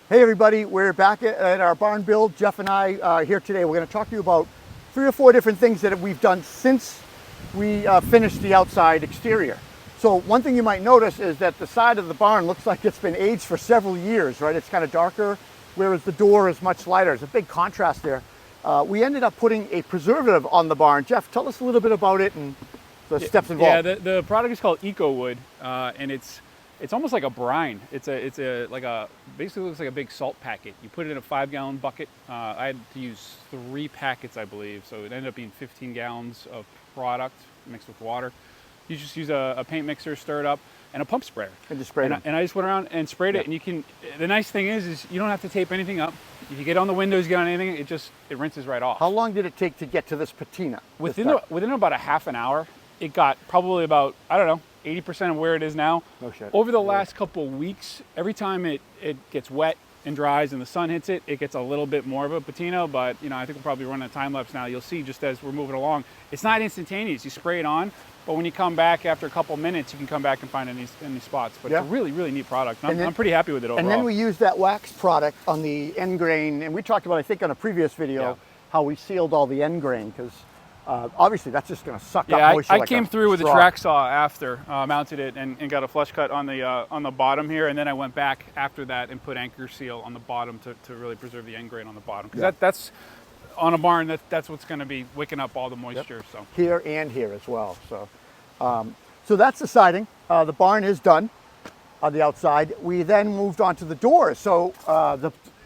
Hey everybody, we're back at our barn build. Jeff and I are here today. We're going to talk to you about 3 or 4 different things that we've done since we finished the outside exterior. So one thing you might notice is that the side of the barn looks like it's been aged for several years, right? It's kind of darker, whereas the door is much lighter. There's a big contrast there. We ended up putting a preservative on the barn. Jeff, tell us a little bit about it and the steps involved. Yeah, the product is called EcoWood, and it's almost like a brine. Basically looks like a big salt packet. You put it in a 5-gallon bucket. I had to use 3 packets, I believe, so it ended up being 15 gallons of product mixed with water. You just use a paint mixer, stir it up, and a pump sprayer. And just spray it. And I just went around and sprayed it. And you can. The nice thing is you don't have to tape anything up. If you get on the windows, get on anything, it rinses right off. How long did it take to get to this patina? Within about a half an hour, it got probably about, I don't know, 80% of where it is now. No shit. Over the last couple of weeks, every time it gets wet and dries and the sun hits it, it gets a little bit more of a patina, but I think we'll probably run a time lapse now. You'll see just as we're moving along. It's not instantaneous. You spray it on, but when you come back after a couple minutes, you can come back and find any spots. But it's a really, really neat product. I'm pretty happy with it overall. And then we used that wax product on the end grain, and we talked about, I think on a previous video, how we sealed all the end grain, because obviously that's just going to suck up moisture. I came through with a track saw after, mounted it and got a flush cut on the bottom here, and then I went back after that and put anchor seal on the bottom to really preserve the end grain on the bottom, because that's on a barn, that's what's going to be wicking up all the moisture. So here and here as well. So that's the siding. The barn is done on the outside. We then moved on to the doors. So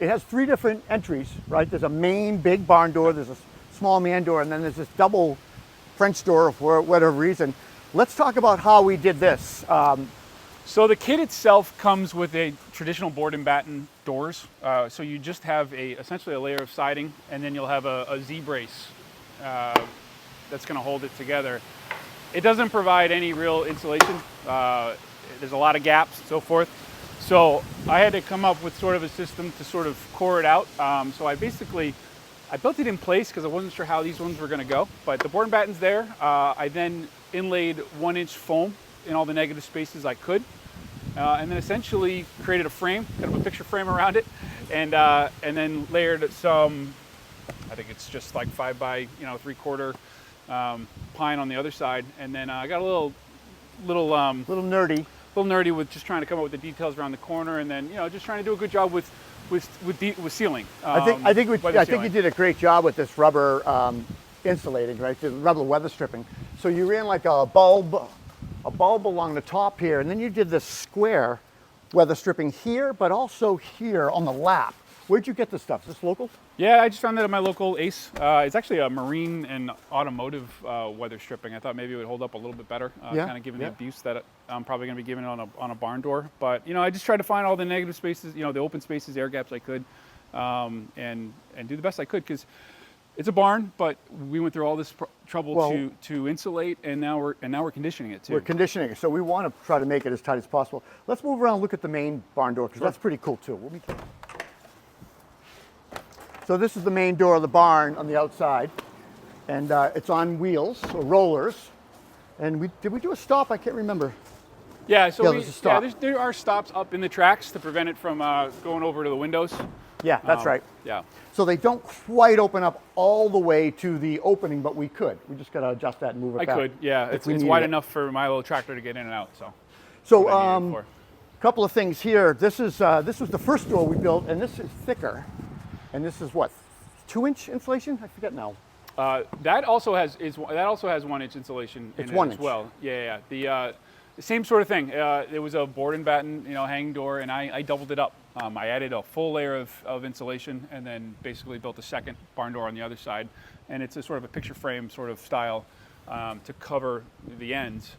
it has 3 different entries, right? There's a main big barn door, there's a small man door, and then there's this double French door for whatever reason. Let's talk about how we did this. So the kit itself comes with a traditional board and batten doors. So you just have essentially a layer of siding, and then you'll have a Z-brace that's going to hold it together. It doesn't provide any real insulation. There's a lot of gaps and so forth. So I had to come up with sort of a system to sort of core it out. So I built it in place because I wasn't sure how these ones were going to go. But the board and batten's there. I then inlaid 1-inch foam in all the negative spaces I could. And then essentially created a frame, kind of a picture frame around it. And then layered some, I think it's just like 5 by 3/4 pine on the other side. And then I got a little nerdy with just trying to come up with the details around the corner, and then just trying to do a good job with sealing. I think you did a great job with this rubber insulating, right? The rubber weather stripping. So you ran like a bulb along the top here, and then you did this square weather stripping here, but also here on the lap. Where'd you get this stuff? Is this local? Yeah, I just found that at my local Ace. It's actually a marine and automotive weather stripping. I thought maybe it would hold up a little bit better, kind of given the abuse that I'm probably going to be giving it on a barn door. But I just tried to find all the negative spaces, the open spaces, air gaps I could, and do the best I could, because it's a barn. But we went through all this trouble to insulate, and now we're conditioning it too. We're conditioning it, so we want to try to make it as tight as possible. Let's move around and look at the main barn door, because that's pretty cool too. So this is the main door of the barn on the outside, and it's on wheels, or rollers. And did we do a stop? I can't remember. Yeah, so there are stops up in the tracks to prevent it from going over to the windows. Yeah, that's right. Yeah. So they don't quite open up all the way to the opening, but we could. We just got to adjust that and move it back. I could, yeah. It's wide enough for my little tractor to get in and out. So a couple of things here. This was the first door we built, and this is thicker. And this is what, 2-inch insulation? I forget now. That also has 1-inch insulation in it as well. Yeah. The same sort of thing. It was a board and batten, hanging door, and I doubled it up. I added a full layer of insulation, and then basically built a second barn door on the other side. And it's a sort of a picture frame sort of style to cover the ends.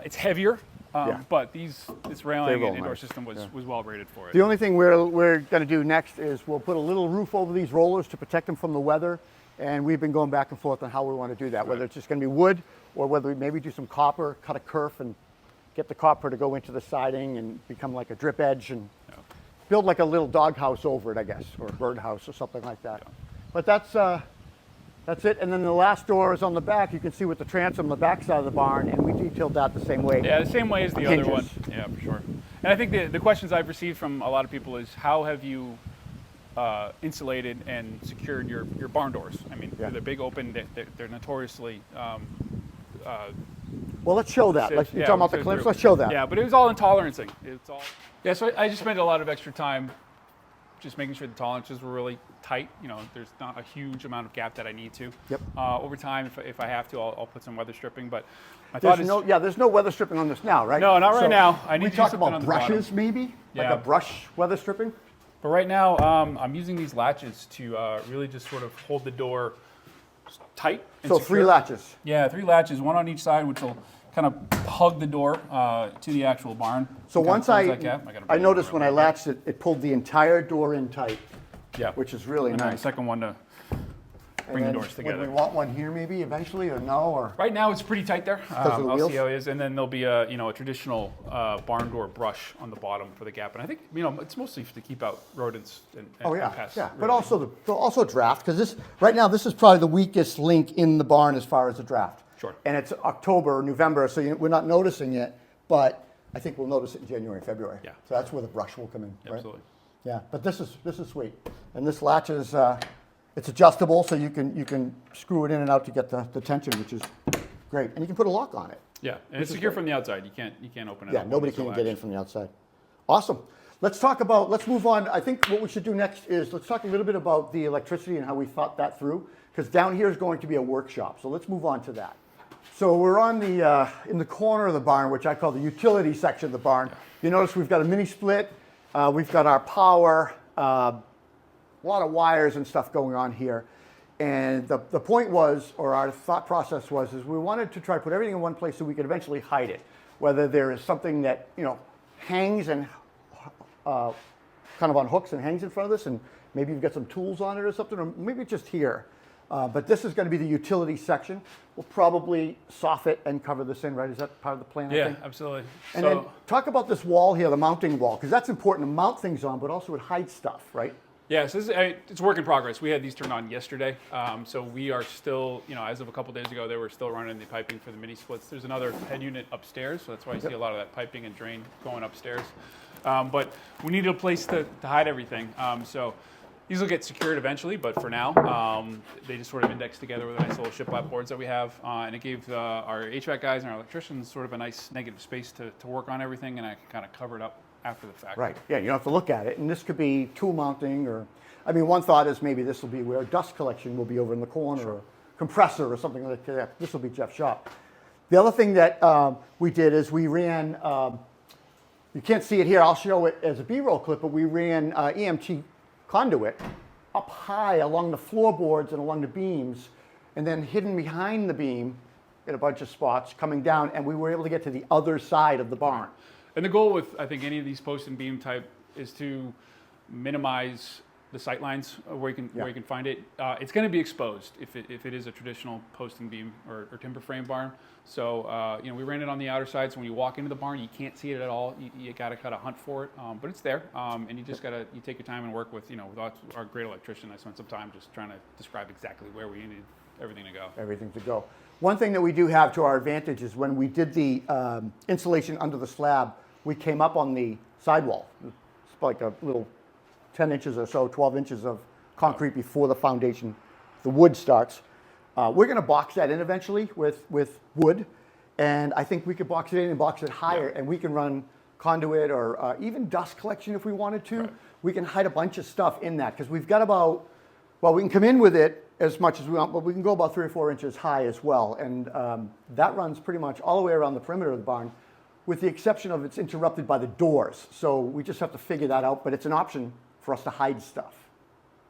It's heavier. But this railing and indoor system was well rated for it. The only thing we're going to do next is we'll put a little roof over these rollers to protect them from the weather, and we've been going back and forth on how we want to do that, whether it's just going to be wood or whether we maybe do some copper, cut a kerf and get the copper to go into the siding and become like a drip edge and build like a little dog house over it, I guess, or a bird house or something like that. But that's it. And then the last door is on the back. You can see with the transom on the back side of the barn, and we detailed that the same way. Yeah, the same way as the other one. Yeah, for sure. And I think the questions I've received from a lot of people is how have you insulated and secured your barn doors? I mean, Yeah. they're big open. They're notoriously. Well, let's show that. Safe. You're Yeah, talking about we'll the go clamps. through. Let's show that. Yeah, but it was all intolerancing. It's all. Yeah, so I just spent a lot of extra time just making sure the tolerances were really tight. You know, there's not a huge amount of gap that I need to. Yep. Over time, if I have to, I'll put some weather stripping. But my thought is, There's no weather stripping on this now, right? No, not right now. I need we to do talked something about on the brushes, bottom. maybe? Like Yeah. a brush weather stripping? But right now, I'm using these latches to really just sort of hold the door tight. And So secure. 3 latches. Yeah, 3 latches, one on each side, which will kind of hug the door to the actual barn. So Kind of once close I that gap. gotta I bring it noticed over when a I little bit. latched it, it pulled the entire door in tight, Yeah, which is really and then the nice. second one to And bring the then doors together. Would we want one here maybe eventually, or no? Or Right now, it's pretty tight there. of the I'll wheels? see how it is, and then there'll be a traditional barn door brush on the bottom for the gap. And I think it's mostly to keep out rodents and Oh yeah, pests. yeah. But really. also draft, because right now this is probably the weakest link in the barn as far as the draft. Sure. And it's October, November, so we're not noticing it, but I think we'll notice it in January, February. Yeah. So that's where the brush will come in, right? Absolutely. Yeah, but this is sweet, and this latch is it's adjustable, so you can screw it in and out to get the tension, which is great, and you can put a lock on it. Yeah, and it's secure from the outside. You can't open it. Yeah, up nobody with the can latch. get in from the outside. Awesome. Let's move on. I think what we should do next is let's talk a little bit about the electricity and how we thought that through, because down here is going to be a workshop. So let's move on to that. So we're on the in the corner of the barn, which I call the utility section of the barn. You notice we've got a mini split. We've got our power, a lot of wires and stuff going on here. And the point was, or our thought process was, is we wanted to try to put everything in one place so we could eventually hide it. Whether there is something that, hangs and kind of on hooks and hangs in front of this, and maybe you've got some tools on it or something, or maybe just here. But this is going to be the utility section. We'll probably soffit and cover this in, right? Is that part of the plan? I Yeah, think? absolutely. And then talk about this wall here, the mounting wall, because that's important to mount things on, but also it hides stuff, right? Yeah, so it's a work in progress. We had these turned on yesterday, so we are still, as of a couple days ago, they were still running the piping for the mini splits. There's another head unit upstairs, so that's why you see a lot of that piping and drain going upstairs. But we needed a place to hide everything. So these will get secured eventually, but for now, they just sort of index together with a nice little shiplap boards that we have, and it gave our HVAC guys and our electricians sort of a nice negative space to work on everything, and I can kind of cover it up after the fact. Right. Yeah, you don't have to look at it. And this could be tool mounting, or, one thought is maybe this will be where dust collection will be over in the corner, or compressor or something like that. This will be Jeff's shop. The other thing that we did is we ran, you can't see it here, I'll show it as a B-roll clip, but we ran EMT conduit up high along the floorboards and along the beams, and then hidden behind the beam in a bunch of spots coming down, and we were able to get to the other side of the barn. And the goal with, I think, any of these post and beam type is to minimize the sight lines where you can find it. It's going to be exposed if it is a traditional post and beam or timber frame barn. So we ran it on the outer side, so when you walk into the barn, you can't see it at all. You got to kind of hunt for it, but it's there, and you just you take your time and work with with our great electrician. I spent some time just trying to describe exactly where we needed everything to go. Everything to go. One thing that we do have to our advantage is when we did the insulation under the slab, we came up on the sidewall. It's like a little 10 inches or so, 12 inches of concrete before the foundation, the wood starts. We're going to box that in eventually with wood, and I think we could box it in and box it higher, and we can run conduit or even dust collection if we wanted to. Right. We can hide a bunch of stuff in that, because we've got we can come in with it as much as we want, but we can go about 3 or 4 inches high as well, and that runs pretty much all the way around the perimeter of the barn, with the exception of it's interrupted by the doors. So we just have to figure that out, but it's an option for us to hide stuff,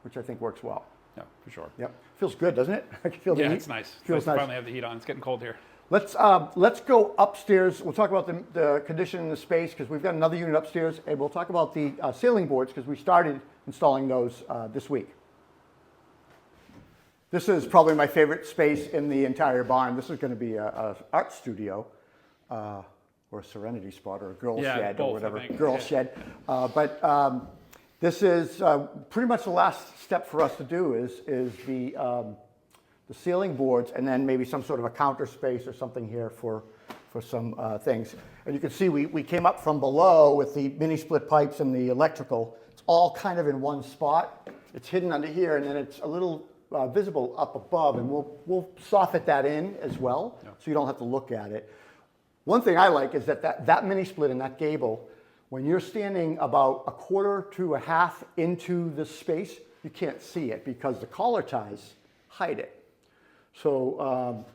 which I think works well. Yeah, for sure. Yep. Feels good, doesn't it? I can feel the heat. It's nice. Feels nice to nice. finally have the heat on. It's getting cold here. Let's go upstairs. We'll talk about the condition in the space, because we've got another unit upstairs, and we'll talk about the ceiling boards, because we started installing those this week. This is probably my favorite space in the entire barn. This is going to be a art studio, or a serenity spot, or a girl shed, both, or whatever. I think. Girl shed. But this is pretty much the last step for us to do is the ceiling boards, and then maybe some sort of a counter space or something here for for some things. And you can see we came up from below with the mini split pipes and the electrical. It's all kind of in one spot. It's hidden under here, and then it's a little visible up above, and we'll soffit that in as well, so you don't have to look at it. One thing I like is that mini split and that gable, when you're standing about 1/4 to 1/2 into the space, you can't see it because the collar ties hide it. So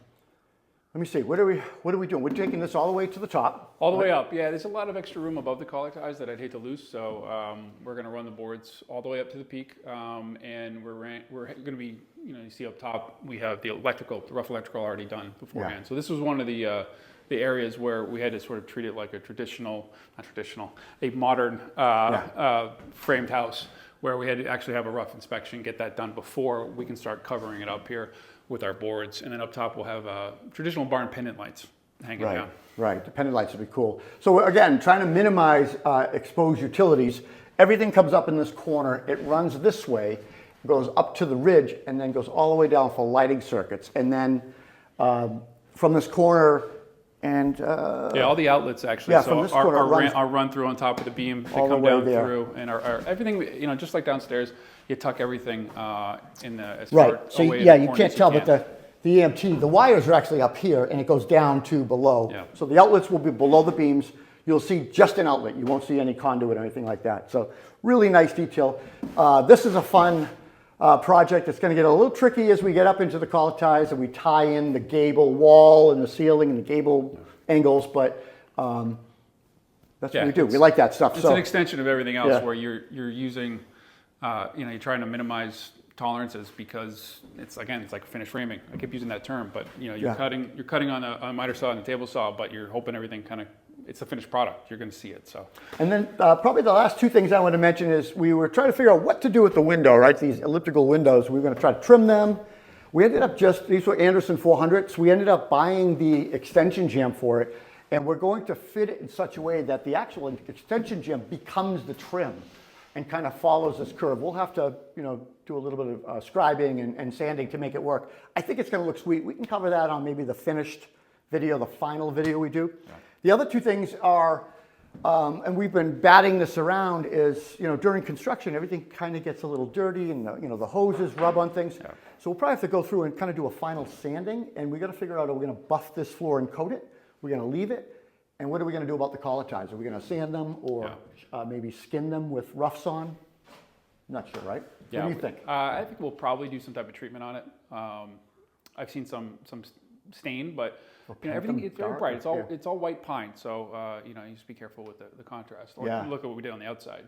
let me see, what are we doing? We're taking this all the way to the top. All the way up, yeah. There's a lot of extra room above the collar ties that I'd hate to lose, so we're going to run the boards all the way up to the peak, and we're going to be, you see up top, we have the rough electrical already done beforehand. So this was one of the areas where we had to sort of treat it like a modern framed house, where we had to actually have a rough inspection, get that done before we can start covering it up here with our boards. And then up top we'll have traditional barn pendant lights hanging down. Right, the pendant lights would be cool. So again, trying to minimize exposed utilities. Everything comes up in this corner. It runs this way, goes up to the ridge, and then goes all the way down for lighting circuits. And then from this corner, and all the outlets actually. Yeah, so from this corner our run through on top of the beam, they all come the way down there. through, and our everything, just like downstairs, you tuck everything in the as right. far So away yeah, in the you corner can't as tell, can. but the EMT, the wires are actually up here, and it goes down to below. Yeah. So the outlets will be below the beams. You'll see just an outlet. You won't see any conduit or anything like that. So really nice detail. This is a fun project. It's going to get a little tricky as we get up into the collar ties and we tie in the gable wall and the ceiling and the gable angles, but that's what we do. We like that stuff. It's an extension of everything else where you're using, you're trying to minimize tolerances because it's like finished framing. I keep using that term, but you're cutting on a miter saw and a table saw, but you're hoping everything it's a finished product. You're going to see it. So. And then probably the last two things I want to mention is we were trying to figure out what to do with the window, right? These elliptical windows. We were going to try to trim them. We ended up these were Anderson 400s. We ended up buying the extension jamb for it, and we're going to fit it in such a way that the actual extension jamb becomes the trim and kind of follows this curve. We'll have to, do a little bit of scribing and sanding to make it work. I think it's going to look sweet. We can cover that on maybe the finished video, the final video we do. Yeah. The other two things are, and we've been batting this around, is during construction everything kind of gets a little dirty, and the hoses rub on things. Yeah. So we'll probably have to go through and kind of do a final sanding, and we got to figure out, are we going to buff this floor and coat it? We're going to leave it, and what are we going to do about the collar ties? Are we going to sand them or maybe skin them with roughs on? Not sure, right? Yeah. What do you think? I think we'll probably do some type of treatment on it. I've seen some stain, but everything it's very bright. It's all white pine, so you just be careful with the contrast. Or look at what we did on the outside.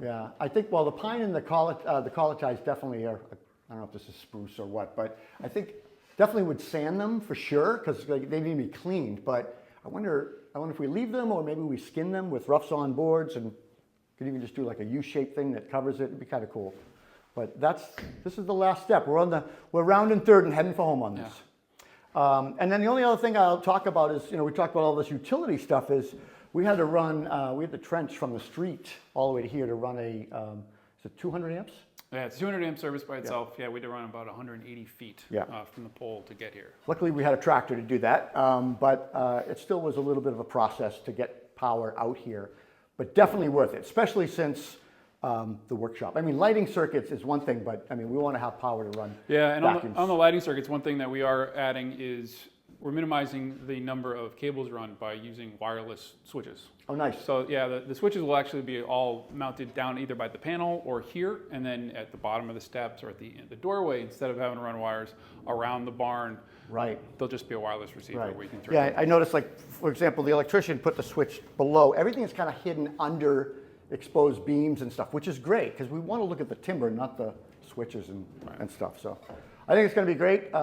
Yeah, I think the pine and the collar ties definitely are. I don't know if this is spruce or what, but I think definitely would sand them for sure because they need to be cleaned. But I wonder if we leave them or maybe we skin them with roughs on boards and could even just do like a U-shaped thing that covers it. It'd be kind of cool. But this is the last step. We're rounding third and heading for home on this. Yeah. And then the only other thing I'll talk about is, we talked about all this utility stuff, is we had to run, we had to trench from the street all the way to here to run is it 200 amps? Yeah, it's 200 amp service by itself. Yeah, we had to run about 180 feet from the pole to get here. Luckily, we had a tractor to do that, but it still was a little bit of a process to get power out here, but definitely worth it, especially since the workshop. I mean, lighting circuits is one thing, but we want to have power to run. Yeah, and on the lighting circuits, one thing that we are adding is we're minimizing the number of cables run by using wireless switches. Oh, nice. So yeah, the switches will actually be all mounted down either by the panel or here, and then at the bottom of the steps or at the doorway, instead of having to run wires around the barn. Right. They'll just be a wireless receiver where you can throw it. I noticed, like, for example, the electrician put the switch below. Everything is kind of hidden under exposed beams and stuff, which is great because we want to look at the timber, not the switches and stuff. So I think it's going to be great.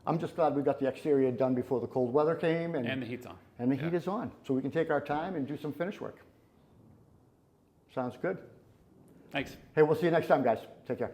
I'm just glad we got the exterior done before the cold weather came. And the heat's on. And the heat is on. So we can take our time and do some finish work. Sounds good. Thanks. Hey, we'll see you next time, guys. Take care.